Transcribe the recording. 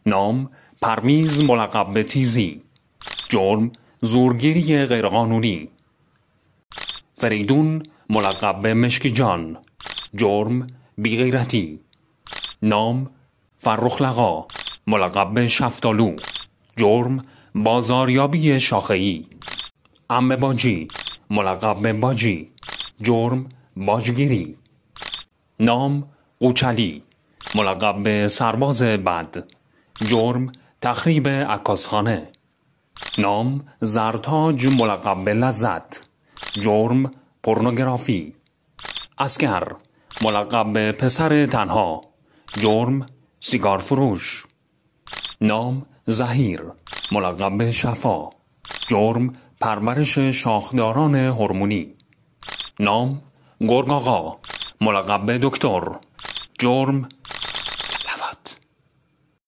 نام پرویز ملقب به تیزی. جرم زورگیری غیرقانونی. فریدون ملقب به مشکی جان. جرم بیغیرتی. نام فرخ لقا ملقب به شفتالو. جرم بازاریابی شاخه‌ای. عمه باجی ملقب به باجی. جرم باجگیری. نام قوچلی ملقب به سرباز بد. جرم تخریب عکاسخانه. نام زرتاج ملقب به لذت. جرم پورنوگرافی. اسکر ملقب به پسر تنها. جرم سیگار فروش. نام زهیر ملقب به شفا. جرم پرورش شاخداران هورمونی. نام گرگ آقا ملقب به دکتر. جرم